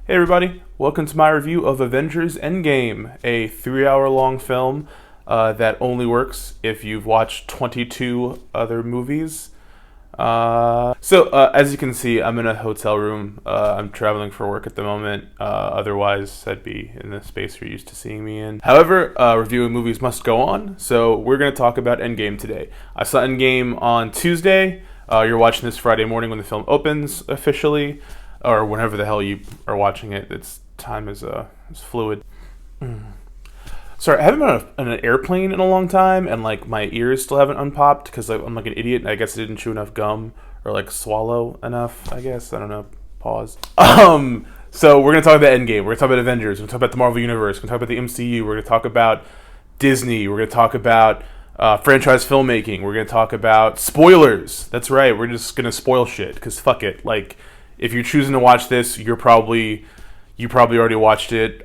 Hey everybody, welcome to my review of Avengers Endgame, a 3-hour-long film that only works if you've watched 22 other movies. As you can see, I'm in a hotel room. I'm traveling for work at the moment. Otherwise, I'd be in the space you're used to seeing me in. However, reviewing movies must go on, so we're going to talk about Endgame today. I saw Endgame on Tuesday. You're watching this Friday morning when the film opens officially. Or whenever the hell you are watching it. Its time is fluid. Sorry, I haven't been on an airplane in a long time, and like my ears still haven't unpopped because I'm like an idiot. And I guess I didn't chew enough gum or like swallow enough. I guess I don't know. Pause. So we're gonna talk about Endgame. We're gonna talk about Avengers. We're gonna talk about the Marvel Universe. We're gonna talk about the MCU. We're gonna talk about Disney. We're gonna talk about franchise filmmaking. We're gonna talk about spoilers. That's right. We're just gonna spoil shit because fuck it. Like, if you're choosing to watch this, you probably already watched it.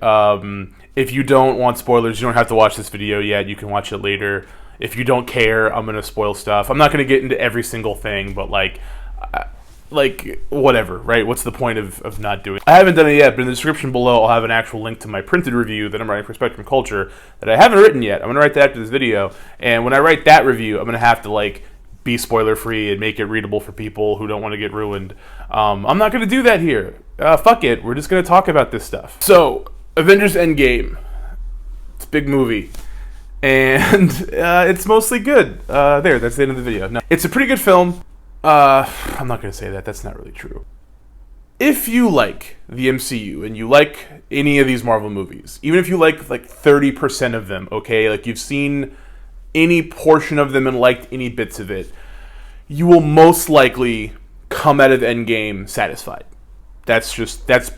If you don't want spoilers, you don't have to watch this video yet. You can watch it later. If you don't care, I'm gonna spoil stuff. I'm not gonna get into every single thing, but like whatever, right? What's the point of not doing it? I haven't done it yet, but in the description below, I'll have an actual link to my printed review that I'm writing for Spectrum Culture that I haven't written yet. I'm gonna write that after this video, and when I write that review, I'm gonna have to like be spoiler free and make it readable for people who don't want to get ruined. I'm not going to do that here. Fuck it. We're just going to talk about this stuff. So, Avengers Endgame. It's a big movie. And it's mostly good. That's the end of the video. No, it's a pretty good film. I'm not going to say that. That's not really true. If you like the MCU and you like any of these Marvel movies, even if you like 30% of them, okay? Like you've seen any portion of them and liked any bits of it, you will most likely come out of Endgame satisfied. That's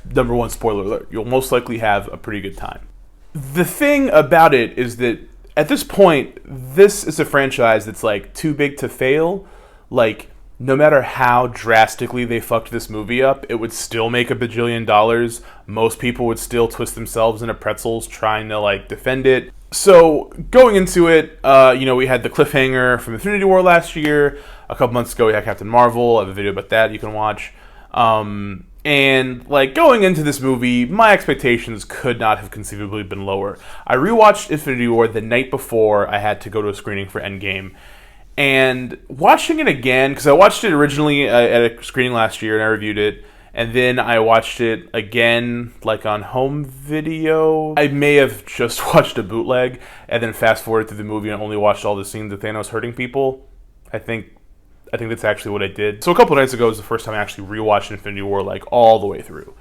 number one spoiler alert. You'll most likely have a pretty good time. The thing about it is that at this point, this is a franchise that's like too big to fail. Like, no matter how drastically they fucked this movie up, it would still make $1 bajillion. Most people would still twist themselves into pretzels trying to like defend it. So going into it, we had the cliffhanger from Infinity War last year. A couple months ago, we had Captain Marvel. I have a video about that you can watch. And like going into this movie, my expectations could not have conceivably been lower. I rewatched Infinity War the night before I had to go to a screening for Endgame. And watching it again, because I watched it originally at a screening last year and I reviewed it. And then I watched it again, like on home video. I may have just watched a bootleg and then fast forwarded through the movie and only watched all the scenes of Thanos hurting people. I think that's actually what I did. So a couple of nights ago was the first time I actually rewatched Infinity War like all the way through.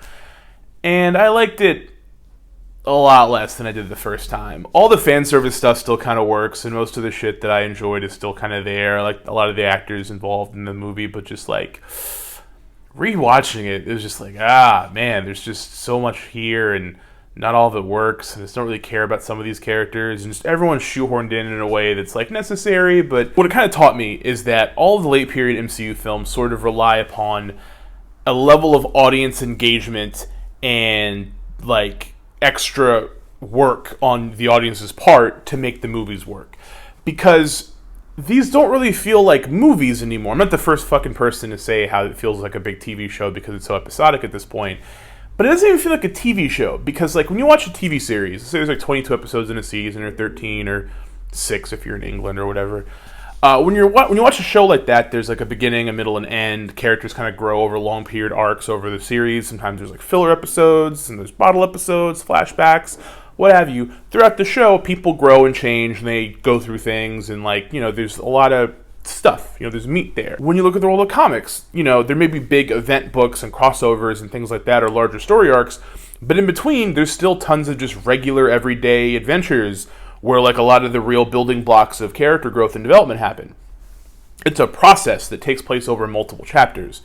And I liked it a lot less than I did the first time. All the fan service stuff still kind of works, and most of the shit that I enjoyed is still kind of there. Like a lot of the actors involved in the movie, but just like rewatching it was just like, man, there's just so much here and not all of it works. I just don't really care about some of these characters, and just everyone's shoehorned in a way that's like necessary. But what it kind of taught me is that all of the late period MCU films sort of rely upon a level of audience engagement and like extra work on the audience's part to make the movies work, because these don't really feel like movies anymore. I'm not the first fucking person to say how it feels like a big TV show because it's so episodic at this point. But it doesn't even feel like a TV show, because like when you watch a TV series, say there's like 22 episodes in a season, or 13, or 6 if you're in England or whatever. When you watch a show like that, there's like a beginning, a middle, and end. Characters kind of grow over long period arcs over the series. Sometimes there's like filler episodes, and there's bottle episodes, flashbacks, what have you. Throughout the show, people grow and change, and they go through things, and like, there's a lot of stuff. There's meat there. When you look at the world of comics, there may be big event books and crossovers and things like that, or larger story arcs, but in between, there's still tons of just regular, everyday adventures where like a lot of the real building blocks of character growth and development happen. It's a process that takes place over multiple chapters.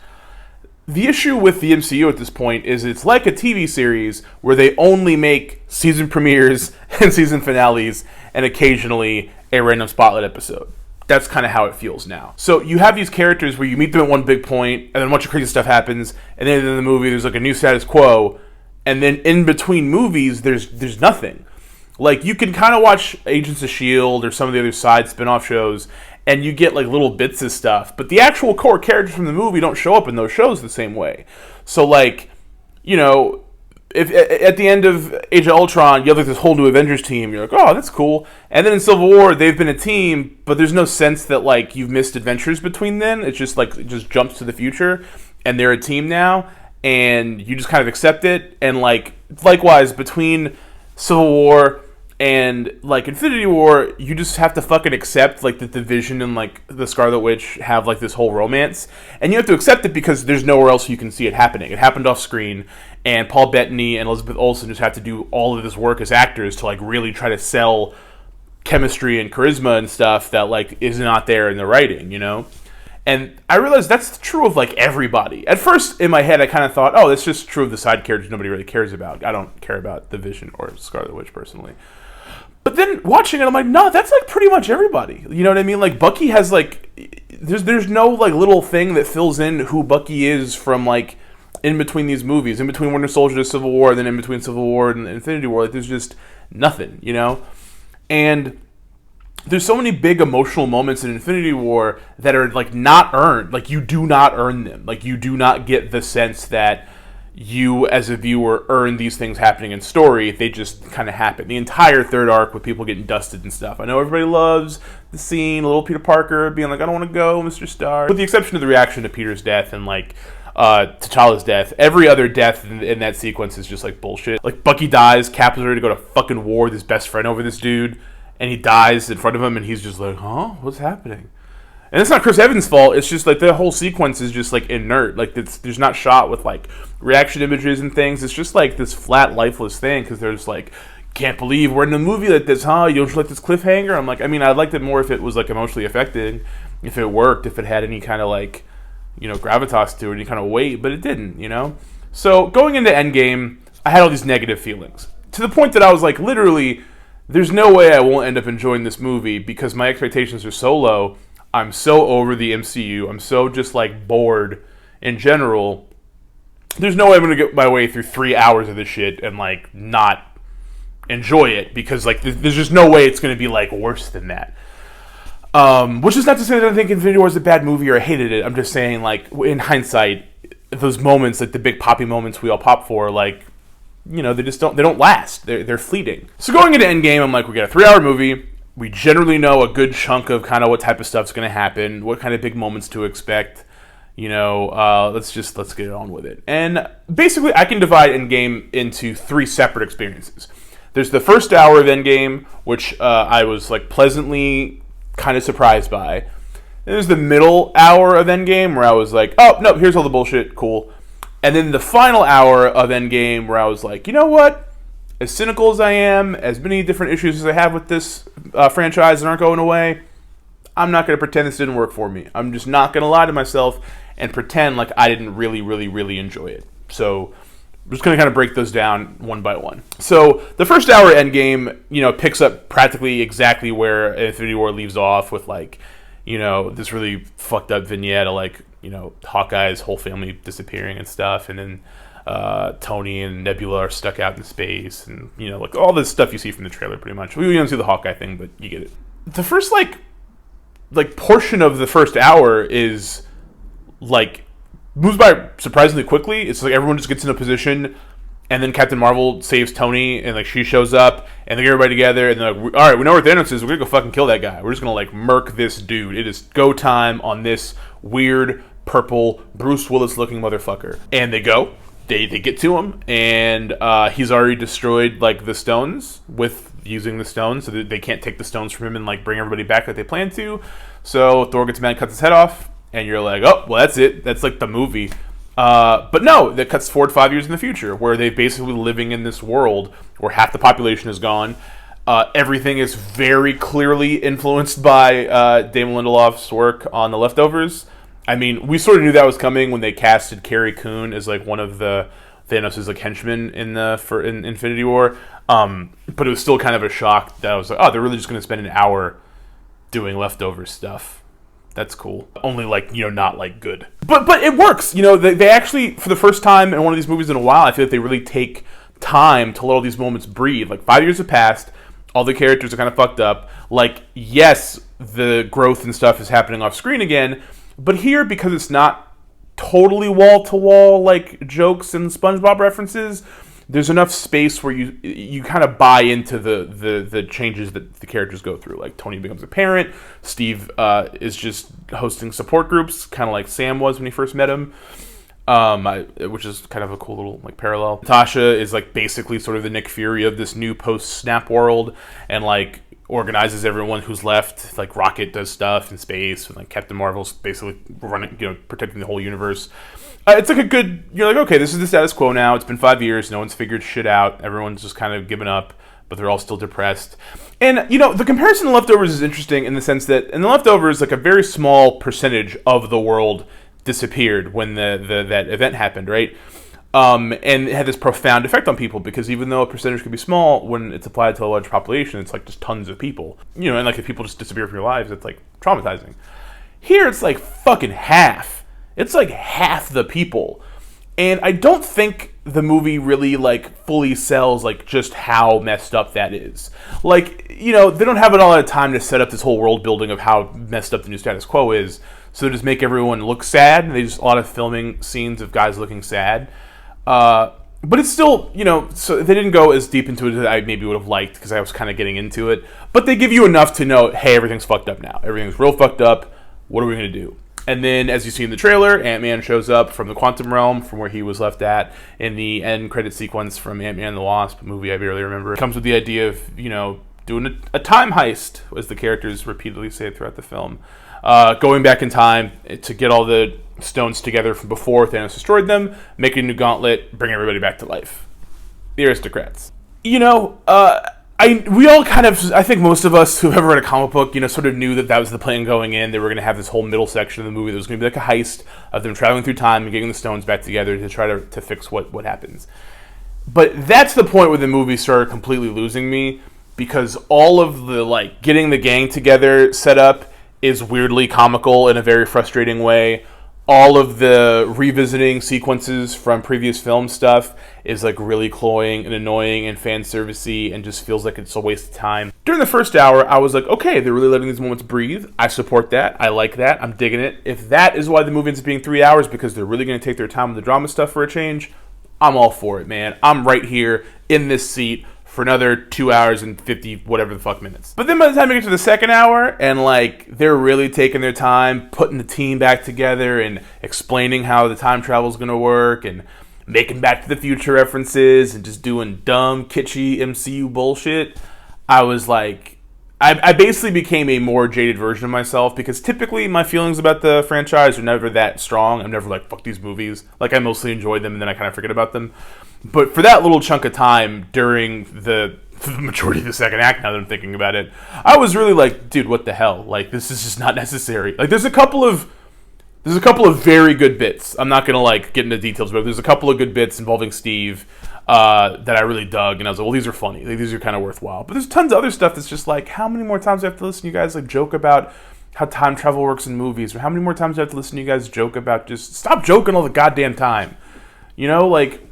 The issue with the MCU at this point is it's like a TV series where they only make season premieres and season finales and occasionally a random spotlight episode. That's kind of how it feels now. So you have these characters where you meet them at one big point, and then a bunch of crazy stuff happens, and then in the movie there's like a new status quo, and then in between movies there's nothing. Like, you can kind of watch Agents of S.H.I.E.L.D. or some of the other side spin-off shows, and you get like little bits of stuff, but the actual core characters from the movie don't show up in those shows the same way. So like, if at the end of Age of Ultron, you have like this whole new Avengers team, you're like, oh, that's cool. And then in Civil War, they've been a team, but there's no sense that like you've missed adventures between them. It's just like it just jumps to the future, and they're a team now, and you just kind of accept it. And like likewise between Civil War and like Infinity War, you just have to fucking accept like that the Vision and like the Scarlet Witch have like this whole romance, and you have to accept it because there's nowhere else you can see it happening. It happened off screen, and Paul Bettany and Elizabeth Olsen just have to do all of this work as actors to like really try to sell chemistry and charisma and stuff that like is not there in the writing, you know? And I realized that's true of like everybody. At first, in my head, I kind of thought, oh, that's just true of the side characters nobody really cares about. I don't care about the Vision or Scarlet Witch personally. But then watching it, I'm like, no, that's like pretty much everybody. You know what I mean? Like Bucky has like, there's no like little thing that fills in who Bucky is from like in between these movies, in between Winter Soldier to Civil War, then in between Civil War and Infinity War. Like there's just nothing, you know? And there's so many big emotional moments in Infinity War that are like not earned. Like you do not earn them. Like you do not get the sense that you as a viewer earn these things happening in story. They just kind of happen. The entire third arc with people getting dusted and stuff. I know everybody loves the scene, little Peter Parker being like, I don't want to go, Mr. Stark. With the exception of the reaction to Peter's death and like T'Challa's death, every other death in that sequence is just like bullshit. Like Bucky dies, Cap is ready to go to fucking war with his best friend over this dude, and he dies in front of him, and he's just like, huh? What's happening? And it's not Chris Evans' fault. It's just like the whole sequence is just like inert. Like there's not shot with like reaction images and things. It's just like this flat, lifeless thing because there's like, can't believe we're in a movie like this, huh? You don't like this cliffhanger? I'm like, I mean, I'd liked it more if it was like emotionally affected, if it worked, if it had any kind of like, you know, gravitas to it, any kind of weight, but it didn't, you know? So going into Endgame, I had all these negative feelings to the point that I was like, literally, there's no way I won't end up enjoying this movie because my expectations are so low. I'm so over the MCU. I'm so just like bored in general. There's no way I'm going to get my way through 3 hours of this shit and like not enjoy it because like there's just no way it's going to be like worse than that. Which is not to say that I think Infinity War is a bad movie or I hated it. I'm just saying like in hindsight, those moments, like the big poppy moments we all pop for, like, you know, they don't last. They're fleeting. So going into Endgame, I'm like, we got a 3-hour movie. We generally know a good chunk of kind of what type of stuff's going to happen, what kind of big moments to expect. You know, let's get it on with it. And basically, I can divide Endgame into 3 separate experiences. There's the first hour of Endgame, which I was like pleasantly kind of surprised by. There's the middle hour of Endgame where I was like, oh, no, here's all the bullshit, cool. And then the final hour of Endgame where I was like, you know what? As cynical as I am, as many different issues as I have with this franchise that aren't going away, I'm not going to pretend this didn't work for me. I'm just not going to lie to myself and pretend like I didn't really, really, really enjoy it. So I'm just going to kind of break those down one by one. So the first hour Endgame, you know, picks up practically exactly where Infinity War leaves off with like, you know, this really fucked up vignette of like, you know, Hawkeye's whole family disappearing and stuff, and then Tony and Nebula are stuck out in space, and you know, like all this stuff you see from the trailer, pretty much. We don't see the Hawkeye thing, but you get it. The first like portion of the first hour is like moves by surprisingly quickly. It's like everyone just gets in a position, and then Captain Marvel saves Tony, and like she shows up, and they get everybody together, and they're like, all right, we know where Thanos is. We're gonna go fucking kill that guy. We're just gonna like murk this dude. It is go time on this weird purple Bruce Willis looking motherfucker. And they go. They get to him, and he's already destroyed like the stones with using the stones, so that they can't take the stones from him and like bring everybody back like they plan to. So Thor gets mad, cuts his head off, and you're like, oh, well, that's it. That's like the movie. But no, that cuts forward 5 years in the future, where they're basically living in this world where half the population is gone. Everything is very clearly influenced by Damon Lindelof's work on The Leftovers. I mean, we sort of knew that was coming when they casted Carrie Coon as like one of the Thanos' like henchmen in Infinity War. But it was still kind of a shock that I was like, oh, they're really just going to spend an hour doing leftover stuff. That's cool. Only like, you know, not like good. But it works. You know, they actually, for the first time in one of these movies in a while, I feel like they really take time to let all these moments breathe. Like 5 years have passed. All the characters are kind of fucked up. Like, yes, the growth and stuff is happening off screen again. But here, because it's not totally wall-to-wall, like, jokes and SpongeBob references, there's enough space where you kind of buy into the changes that the characters go through. Like Tony becomes a parent, Steve is just hosting support groups, kind of like Sam was when he first met him, which is kind of a cool little like parallel. Natasha is like basically sort of the Nick Fury of this new post-Snap world, and like organizes everyone who's left. Like Rocket does stuff in space, and like Captain Marvel's basically running, protecting the whole universe. It's like a good, you're like, okay, this is the status quo now. It's been 5 years. No one's figured shit out. Everyone's just kind of given up, but they're all still depressed. And, the comparison to Leftovers is interesting in the sense that in The Leftovers, like a very small percentage of the world disappeared when that event happened, right? And it had this profound effect on people because even though a percentage could be small, when it's applied to a large population, it's like just tons of people. And like if people just disappear from your lives, it's like traumatizing. Here, it's like fucking half. It's like half the people. And I don't think the movie really like fully sells like just how messed up that is. Like, they don't have a lot of time to set up this whole world building of how messed up the new status quo is. So they just make everyone look sad. They just a lot of filming scenes of guys looking sad. But it's still, so they didn't go as deep into it as I maybe would have liked because I was kind of getting into it. But they give you enough to know, hey, everything's fucked up now. Everything's real fucked up. What are we going to do? And then, as you see in the trailer, Ant-Man shows up from the quantum realm, from where he was left at in the end credit sequence from Ant-Man and the Wasp, a movie I barely remember. It comes with the idea of, doing a time heist, as the characters repeatedly say throughout the film. Going back in time to get all the stones together from before Thanos destroyed them, make a new gauntlet, bring everybody back to life. The aristocrats. We all kind of, I think most of us who've ever read a comic book, sort of knew that was the plan going in. They were going to have this whole middle section of the movie that was going to be like a heist of them traveling through time and getting the stones back together to try to fix what happens. But that's the point where the movie started completely losing me, because all of the, like, getting the gang together set up is weirdly comical in a very frustrating way. All of the revisiting sequences from previous film stuff is like really cloying and annoying and fan servicey and just feels like it's a waste of time. During the first hour, I was like, okay, they're really letting these moments breathe. I support that. I like that. I'm digging it. If that is why the movie ends up being 3 hours, because they're really going to take their time with the drama stuff for a change, I'm all for it, man. I'm right here in this seat for another 2 hours and 50 whatever the fuck minutes. But then by the time we get to the second hour, and like they're really taking their time putting the team back together and explaining how the time travel is going to work and making Back to the Future references and just doing dumb, kitschy MCU bullshit, I was like, I basically became a more jaded version of myself, because typically my feelings about the franchise are never that strong. I'm never like, fuck these movies. Like, I mostly enjoy them and then I kind of forget about them. But for that little chunk of time during the majority of the second act, now that I'm thinking about it, I was really like, dude, what the hell? Like, this is just not necessary. Like, there's a couple of very good bits. I'm not gonna like get into details, but there's a couple of good bits involving Steve that I really dug, and I was like, well, these are funny. Like, these are kind of worthwhile. But there's tons of other stuff that's just like, how many more times do I have to listen to you guys like joke about how time travel works in movies, or how many more times do I have to listen to you guys joke about just stop joking all the goddamn time? Like,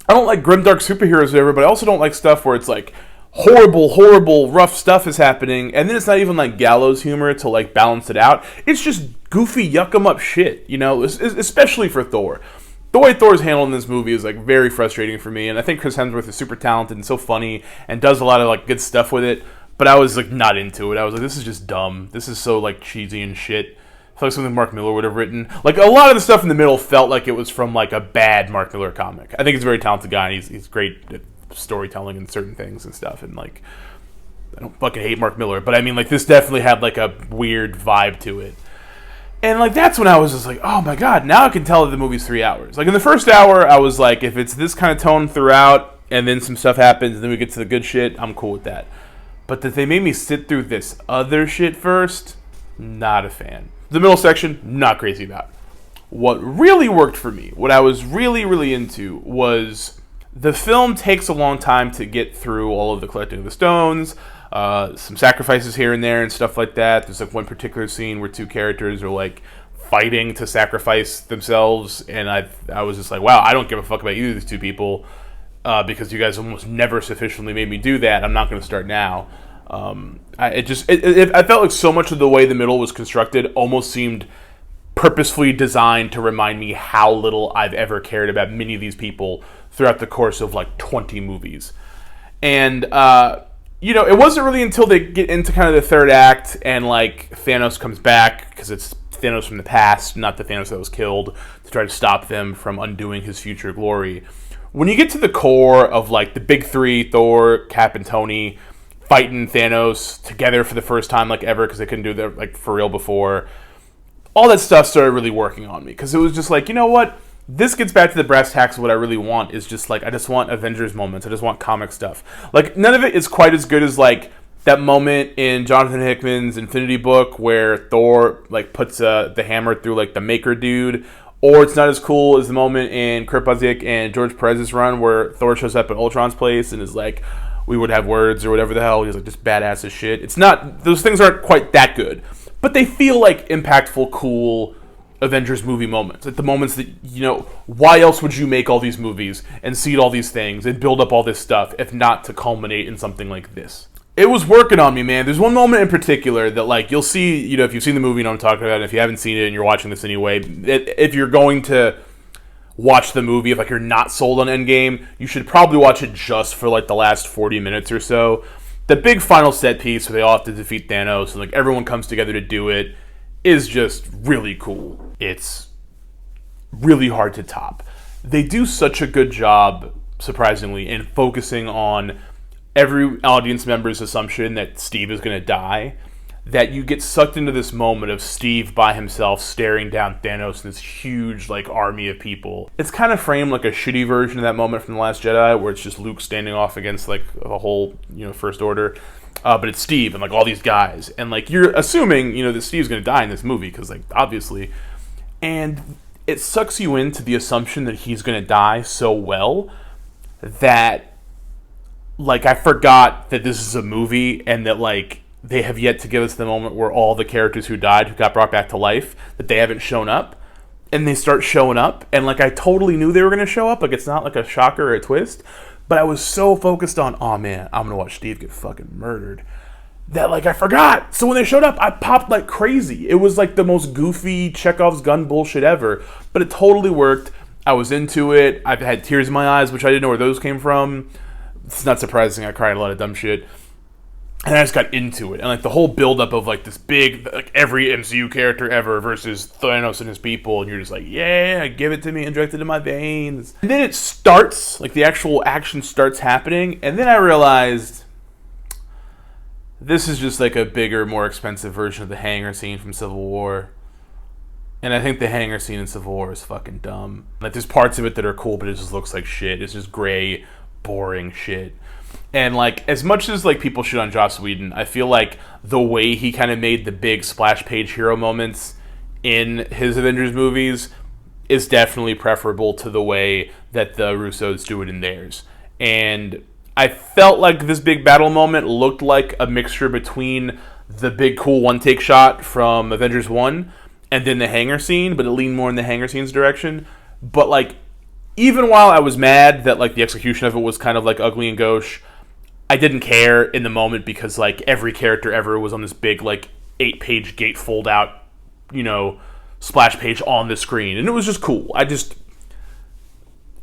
I don't like grimdark superheroes or whatever, but I also don't like stuff where it's like horrible, rough stuff is happening, and then it's not even like gallows humor to like balance it out. It's just goofy, yuck 'em up shit, especially for Thor. The way Thor's handled in this movie is like very frustrating for me, and I think Chris Hemsworth is super talented and so funny and does a lot of like good stuff with it, but I was like not into it. I was like, this is just dumb. This is so like cheesy and shit. I feel like something Mark Miller would have written. Like, a lot of the stuff in the middle felt like it was from like a bad Mark Miller comic. I think he's a very talented guy, and he's great at storytelling and certain things and stuff, and like, I don't fucking hate Mark Miller, but I mean, like, this definitely had like a weird vibe to it. And like, that's when I was just like, oh my god, now I can tell that the movie's 3 hours. Like, in the first hour, I was like, if it's this kind of tone throughout, and then some stuff happens, and then we get to the good shit, I'm cool with that. But that they made me sit through this other shit first, not a fan. The middle section, not crazy about. What really worked for me, what I was really, really into, was the film takes a long time to get through all of the collecting of the stones, some sacrifices here and there and stuff like that. There's like one particular scene where two characters are like fighting to sacrifice themselves, and I was just like, wow, I don't give a fuck about either of these two people, because you guys almost never sufficiently made me do that. I'm not going to start now. I felt like so much of the way the middle was constructed almost seemed purposefully designed to remind me how little I've ever cared about many of these people throughout the course of like 20 movies. And, you know, it wasn't really until they get into kind of the third act and like Thanos comes back, because it's Thanos from the past, not the Thanos that was killed, to try to stop them from undoing his future glory. When you get to the core of like the big three, Thor, Cap, and Tony, fighting Thanos together for the first time like ever, because they couldn't do that like for real before, all that stuff started really working on me, because it was just like, you know what, this gets back to the brass tacks of what I really want, is just like, I just want Avengers moments, I just want comic stuff. Like, none of it is quite as good as like that moment in Jonathan Hickman's Infinity book where Thor like puts the hammer through like the Maker dude, or it's not as cool as the moment in Kurt Busiek and George Perez's run where Thor shows up at Ultron's place and is like, we would have words or whatever the hell. He's like just badass as shit. It's not, those things aren't quite that good, but they feel like impactful, cool Avengers movie moments. Like the moments that, you know, why else would you make all these movies and seed all these things and build up all this stuff if not to culminate in something like this? It was working on me, man. There's one moment in particular that, like, you'll see, you know, if you've seen the movie, you know what I'm talking about, and if you haven't seen it and you're watching this anyway, if you're going to watch the movie, if, like, you're not sold on Endgame, you should probably watch it just for, like, the last 40 minutes or so. The big final set piece where they all have to defeat Thanos and, like, everyone comes together to do it is just really cool. It's really hard to top. They do such a good job, surprisingly, in focusing on every audience member's assumption that Steve is going to die, that you get sucked into this moment of Steve by himself staring down Thanos and this huge like army of people. It's kind of framed like a shitty version of that moment from The Last Jedi where it's just Luke standing off against like a whole, you know, First Order, but it's Steve and like all these guys, and like you're assuming, you know, that Steve's going to die in this movie because like obviously, and it sucks you into the assumption that he's going to die so well that like I forgot that this is a movie and that like they have yet to give us the moment where all the characters who died, who got brought back to life, that they haven't shown up, and they start showing up, and like I totally knew they were going to show up, like it's not like a shocker or a twist, but I was so focused on, oh man, I'm going to watch Steve get fucking murdered, that like I forgot. So when they showed up, I popped like crazy. It was like the most goofy Chekhov's gun bullshit ever, but it totally worked. I was into it. I've had tears in my eyes, which I didn't know where those came from. It's not surprising. I cried a lot of dumb shit. And I just got into it. And like the whole buildup of like this big, like every MCU character ever versus Thanos and his people. And you're just like, yeah, give it to me, inject it in my veins. And then it starts, like the actual action starts happening. And then I realized this is just like a bigger, more expensive version of the hangar scene from Civil War. And I think the hangar scene in Civil War is fucking dumb. Like there's parts of it that are cool, but it just looks like shit. It's just gray, boring shit. And like as much as like people shit on Joss Whedon, I feel like the way he kind of made the big splash page hero moments in his Avengers movies is definitely preferable to the way that the Russos do it in theirs. And I felt like this big battle moment looked like a mixture between the big cool one take shot from Avengers 1 and then the hangar scene, but it leaned more in the hangar scene's direction. But like even while I was mad that like the execution of it was kind of like ugly and gauche, I didn't care in the moment because like every character ever was on this big like 8-page gatefold out, you know, splash page on the screen, and it was just cool.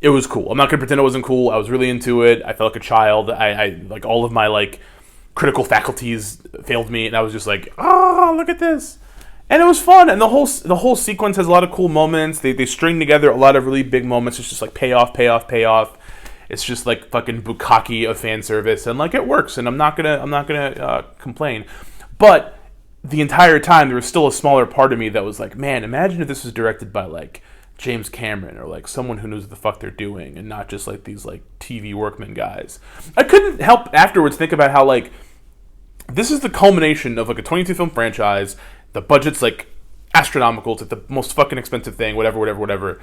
It was cool. I'm not gonna pretend it wasn't cool. I was really into it. I felt like a child. I like all of my like critical faculties failed me, and I was just like, oh, look at this. And it was fun, and the whole sequence has a lot of cool moments. They string together a lot of really big moments. It's just like payoff. It's just like fucking bukkake of fan service, and like it works. And I'm not gonna complain. But the entire time, there was still a smaller part of me that was like, man, imagine if this was directed by like James Cameron or like someone who knows what the fuck they're doing, and not just like these like TV workman guys. I couldn't help afterwards think about how like this is the culmination of like a 22 film franchise. The budget's like astronomical. It's like the most fucking expensive thing, whatever.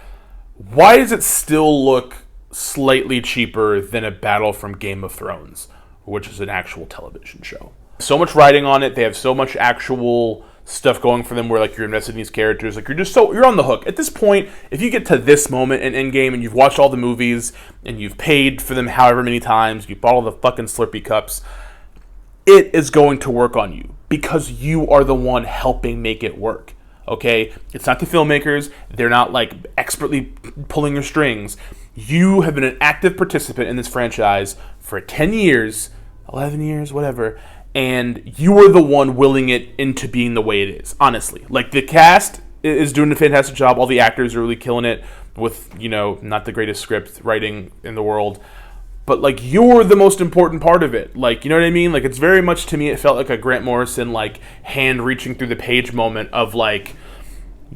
Why does it still look slightly cheaper than a battle from Game of Thrones, which is an actual television show? So much writing on it. They have so much actual stuff going for them where like you're invested in these characters. Like you're on the hook. At this point, if you get to this moment in Endgame and you've watched all the movies and you've paid for them however many times, you bought all the fucking Slurpee cups, it is going to work on you because you are the one helping make it work. okay? It's not the filmmakers. They're not, like, expertly pulling your strings. You have been an active participant in this franchise for 10 years, 11 years, whatever, and you are the one willing it into being the way it is, honestly. Like, the cast is doing a fantastic job. All the actors are really killing it with, you know, not the greatest script writing in the world. But, like, you're the most important part of it. Like, you know what I mean? Like, it's very much, to me, it felt like a Grant Morrison, like, hand reaching through the page moment of, like,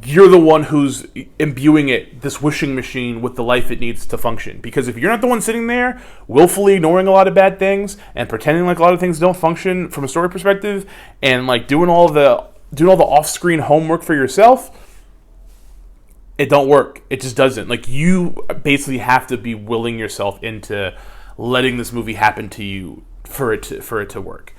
you're the one who's imbuing it, this wishing machine, with the life it needs to function. Because if you're not the one sitting there willfully ignoring a lot of bad things and pretending like a lot of things don't function from a story perspective and, like, doing all the off-screen homework for yourself, it don't work. It just doesn't. Like, you basically have to be willing yourself into letting this movie happen to you for it to work.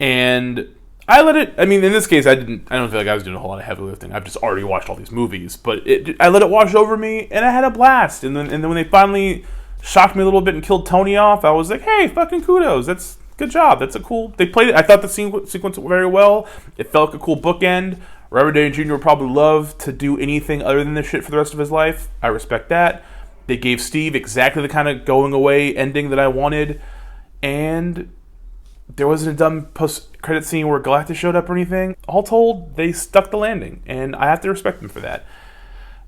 And I let it. I mean, in this case, I don't feel like I was doing a whole lot of heavy lifting. I've just already watched all these movies, but I let it wash over me, and I had a blast. And then when they finally shocked me a little bit and killed Tony off, I was like, hey, fucking kudos. That's good job. That's a cool. They played it. I thought the sequence went very well. It felt like a cool bookend. Robert Downey Jr. would probably love to do anything other than this shit for the rest of his life. I respect that. They gave Steve exactly the kind of going away ending that I wanted, and there wasn't a dumb post-credit scene where Galactus showed up or anything. All told, they stuck the landing, and I have to respect them for that.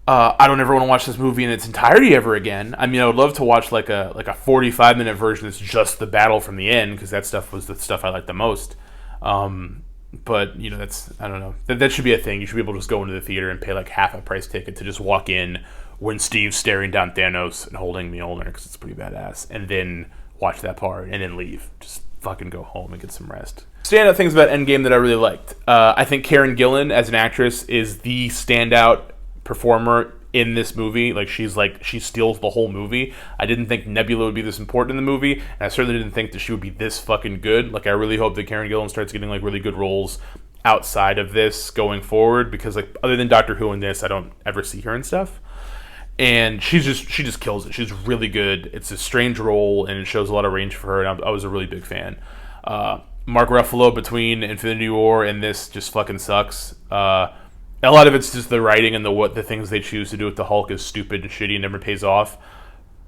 I don't ever want to watch this movie in its entirety ever again. I mean, I would love to watch like a 45-minute version that's just the battle from the end, because that stuff was the stuff I liked the most. But, you know, that's, I don't know. That should be a thing. You should be able to just go into the theater and pay like half a price ticket to just walk in when Steve's staring down Thanos and holding Mjolnir, because it's pretty badass, and then watch that part and then leave. Just fucking go home and get some rest. Standout things about Endgame that I really liked. I think Karen Gillan as an actress is the standout performer in this movie. She steals the whole movie. I didn't think Nebula would be this important in the movie, and I certainly didn't think that she would be this fucking good. Like, I really hope that Karen Gillan starts getting like really good roles outside of this going forward, because like other than Doctor Who in this, I don't ever see her and stuff. And she just kills it. She's really good. It's a strange role, and it shows a lot of range for her, and I was a really big fan. Mark Ruffalo between Infinity War and this just fucking sucks. A lot of it's just the writing and the things they choose to do with the Hulk is stupid and shitty and never pays off.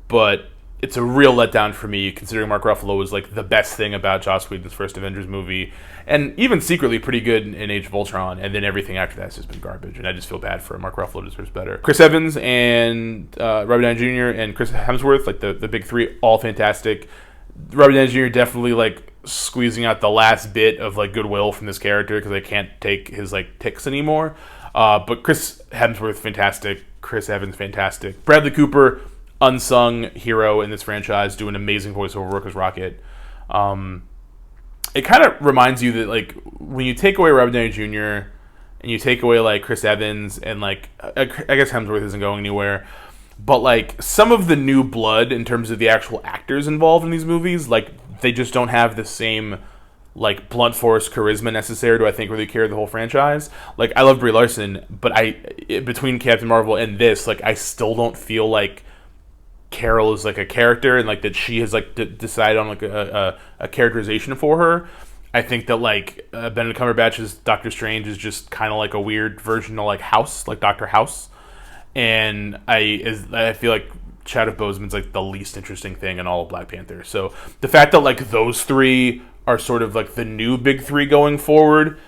But it's a real letdown for me, considering Mark Ruffalo was like the best thing about Joss Whedon's first Avengers movie, and even secretly pretty good in Age of Ultron, and then everything after that has just been garbage, and I just feel bad for him. Mark Ruffalo deserves better. Chris Evans and Robert Downey Jr. and Chris Hemsworth, like the big three, all fantastic. Robert Downey Jr. definitely like squeezing out the last bit of like goodwill from this character, because I can't take his like tics anymore. But Chris Hemsworth, fantastic. Chris Evans, fantastic. Bradley Cooper, unsung hero in this franchise, doing amazing voiceover work as Rocket. It kind of reminds you that like when you take away Robert Downey Jr. and you take away like Chris Evans and like I guess Hemsworth isn't going anywhere, but like some of the new blood in terms of the actual actors involved in these movies, like they just don't have the same like blunt force charisma necessary to, I think, really carry the whole franchise. Like, I love Brie Larson, but between Captain Marvel and this, like, I still don't feel like Carol is like a character, and like that she has like decided on like a characterization for her. I think that like Benedict Cumberbatch's Doctor Strange is just kind of like a weird version of like House, like Doctor House, and I feel like Chadwick Boseman's like the least interesting thing in all of Black Panther. So the fact that like those three are sort of like the new big three going forward,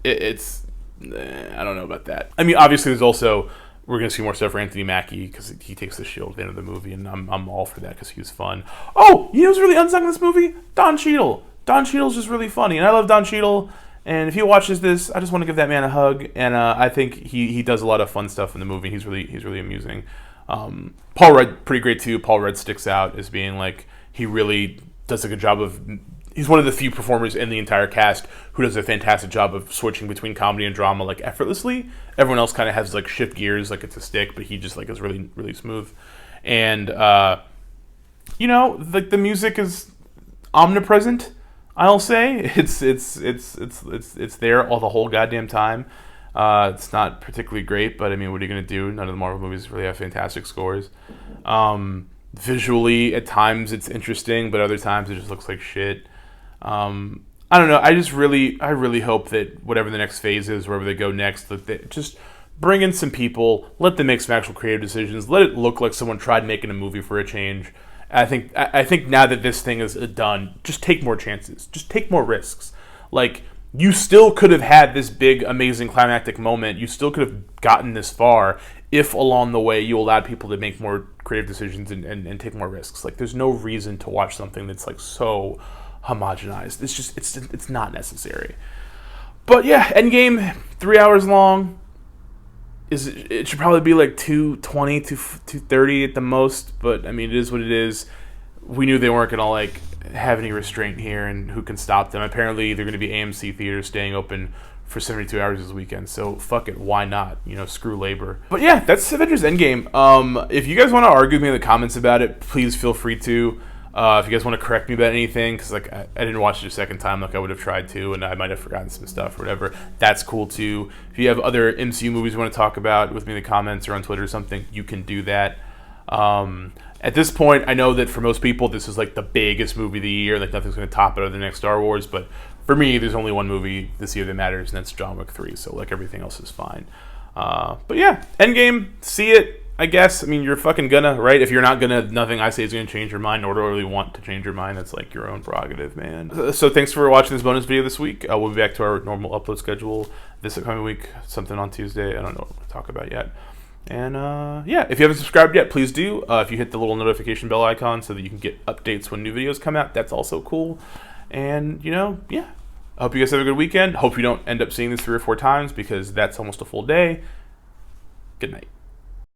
it's I don't know about that. I mean, obviously there's also, we're going to see more stuff for Anthony Mackie because he takes the shield at the end of the movie, and I'm all for that because he was fun. Oh, you know who's really unsung in this movie? Don Cheadle. Don Cheadle's just really funny, and I love Don Cheadle, and if he watches this, I just want to give that man a hug, and I think he does a lot of fun stuff in the movie. He's really amusing. Paul Rudd, pretty great too. Paul Rudd sticks out as being like, he really does a good job of, he's one of the few performers in the entire cast who does a fantastic job of switching between comedy and drama like effortlessly. Everyone else kind of has like shift gears like it's a stick, but he just like is really smooth. And you know, like the music is omnipresent, I'll say. It's there all the whole goddamn time. It's not particularly great, but I mean, what are you gonna do? None of the Marvel movies really have fantastic scores. Visually, at times it's interesting, but other times it just looks like shit. I don't know. I really hope that whatever the next phase is, wherever they go next, that they just bring in some people, let them make some actual creative decisions, let it look like someone tried making a movie for a change. I think now that this thing is done, just take more chances, just take more risks. Like, you still could have had this big, amazing climactic moment. You still could have gotten this far if along the way you allowed people to make more creative decisions and take more risks. Like, there's no reason to watch something that's like so homogenized. It's not necessary. But yeah, Endgame, 3 hours long. It should probably be like 2:20 to 2:30 at the most, but I mean, it is what it is. We knew they weren't gonna like have any restraint here, and who can stop them? Apparently, they're gonna be AMC theaters staying open for 72 hours this weekend, so fuck it, why not? You know, screw labor. But yeah, that's Avengers Endgame. If you guys want to argue with me in the comments about it, please feel free to. If you guys want to correct me about anything, because like I didn't watch it a second time like I would have tried to, and I might have forgotten some stuff or whatever, that's cool too. If you have other MCU movies you want to talk about with me in the comments or on Twitter or something, you can do that. At this point, I know that for most people this is like the biggest movie of the year, like nothing's going to top it other than the next Star Wars, but for me there's only one movie this year that matters, and that's John Wick 3, so like everything else is fine. But yeah, Endgame, see it. I guess. I mean, you're fucking gonna, right? If you're not gonna, nothing I say is gonna change your mind, nor do I really want to change your mind. That's like your own prerogative, man. So thanks for watching this bonus video this week. We'll be back to our normal upload schedule this upcoming week, something on Tuesday. I don't know what to talk about yet. And yeah, if you haven't subscribed yet, please do. If you hit the little notification bell icon so that you can get updates when new videos come out, that's also cool. And, you know, yeah. I hope you guys have a good weekend. Hope you don't end up seeing this 3 or 4 times, because that's almost a full day. Good night.